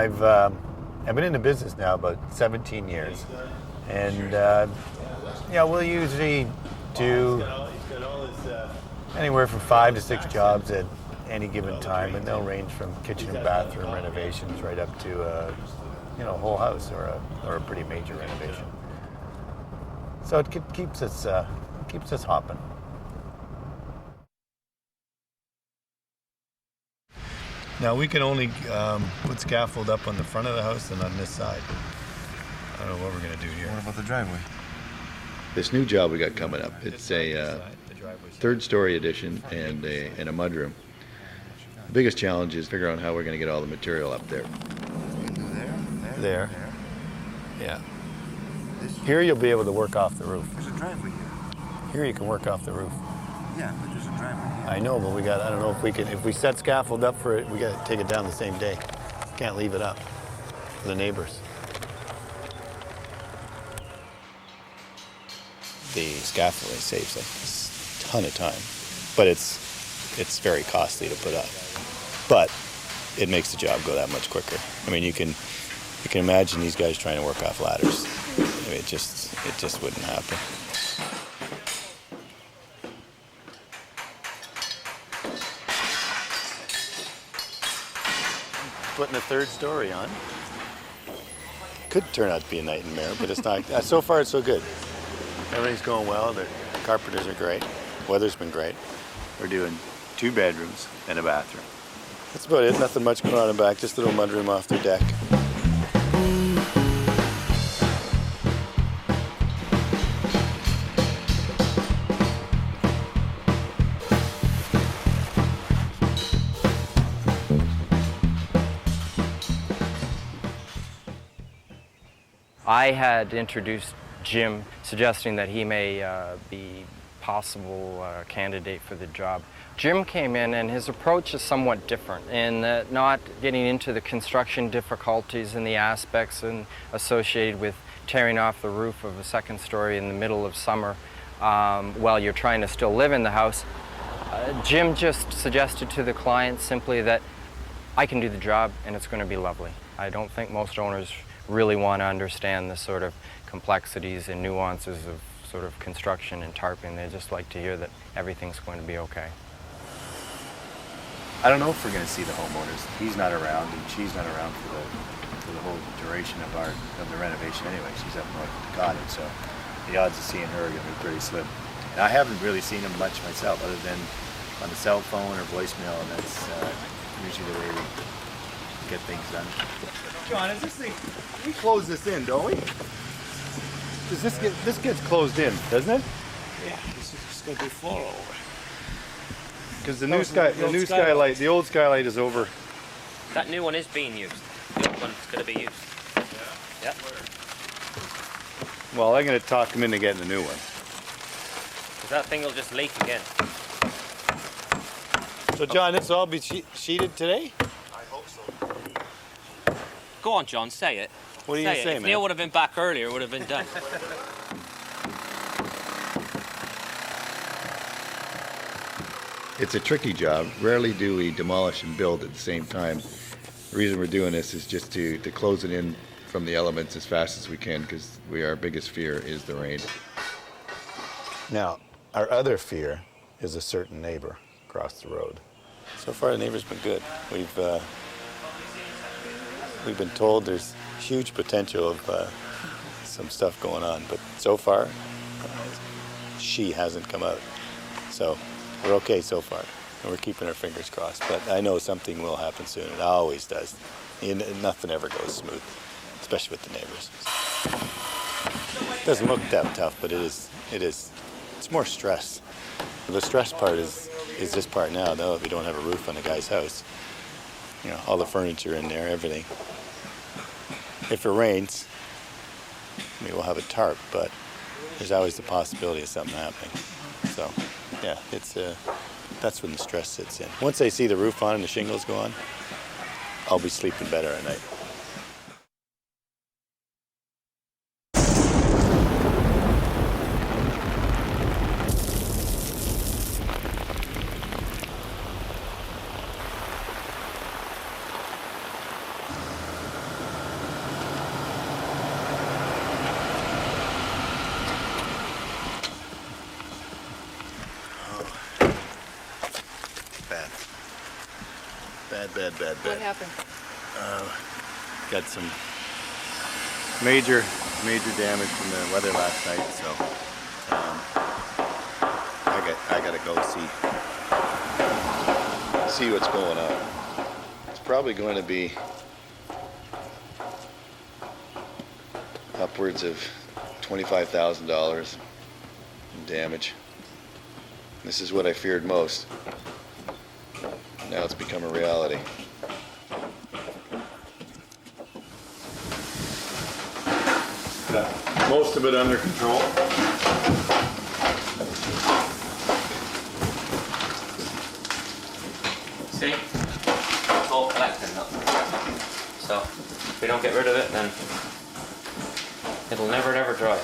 I've been in the business now about 17 years, and we'll usually do anywhere from 5 to 6 jobs at any given time, and they'll range from kitchen and bathroom renovations right up to a whole house or a pretty major renovation. So it keeps us hopping. Now we can only put scaffold up on the front of the house and on this side. I don't know what we're going to do here. What about the driveway? This new job we got coming up, it's a third-story addition and a mudroom. The biggest challenge is figuring out how we're going to get all the material up there. There. Yeah. Here you'll be able to work off the roof. There's a driveway here. Here you can work off the roof. Yeah, but there's a driveway here. I know, but I don't know if we set scaffold up for it, we got to take it down the same day. Can't leave it up for the neighbors. The scaffolding saves a ton of time, but it's very costly to put up. But it makes the job go that much quicker. I mean, you can imagine these guys trying to work off ladders. I mean, it just wouldn't happen. Putting a third story on could turn out to be a nightmare, but it's not. So far, it's so good. Everything's going well. The carpenters are great. Weather's been great. We're doing 2 bedrooms and a bathroom. That's about it. Nothing much going on in the back. Just a little mudroom off their deck. I had introduced Jim, suggesting that he may be possible candidate for the job. Jim came in and his approach is somewhat different in that not getting into the construction difficulties and the aspects associated with tearing off the roof of a second story in the middle of summer while you're trying to still live in the house. Jim just suggested to the client simply that I can do the job and it's going to be lovely. I don't think most owners really want to understand the sort of complexities and nuances of sort of construction and tarping. They just like to hear that everything's going to be okay. I don't know if we're going to see the homeowners. He's not around, and she's not around for the whole duration of the renovation anyway. She's up north of the cottage, so the odds of seeing her are going to be pretty slim. And I haven't really seen him much myself, other than on the cell phone or voicemail, and that's usually the way we get things done. John, is this thing, we close this in, don't we? Does this gets closed in, doesn't it? Yeah, this is just going to be floor over. Because the old skylight is over. That new one is being used. The old one's going to be used. Yeah. Well, I'm going to talk him into getting a new one. Because that thing will just leak again. So, John, this will all be sheeted today? I hope so. Go on, John, say it. What are you going to say, If man? Neil would have been back earlier, it would have been done. It's a tricky job. Rarely do we demolish and build at the same time. The reason we're doing this is just to close it in from the elements as fast as we can, because our biggest fear is the rain. Now, our other fear is a certain neighbor across the road. So far, the neighbor's been good. We've been told there's huge potential of some stuff going on, but so far, she hasn't come out. So we're okay so far, and we're keeping our fingers crossed. But I know something will happen soon. It always does. Nothing ever goes smooth, especially with the neighbors. It doesn't look that tough, but it is. It's more stress. The stress part is this part now, though. If you don't have a roof on the guy's house, all the furniture in there, everything. If it rains, we'll have a tarp, but there's always the possibility of something happening. So, yeah, that's when the stress sits in. Once I see the roof on and the shingles go on, I'll be sleeping better at night. Bad. What happened? Got some major damage from the weather last night, so I gotta go see what's going on. It's probably going to be upwards of $25,000 in damage. This is what I feared most. Now it's become a reality. Got most of it under control. See? It's all collecting up. So, if we don't get rid of it, then it'll never dry.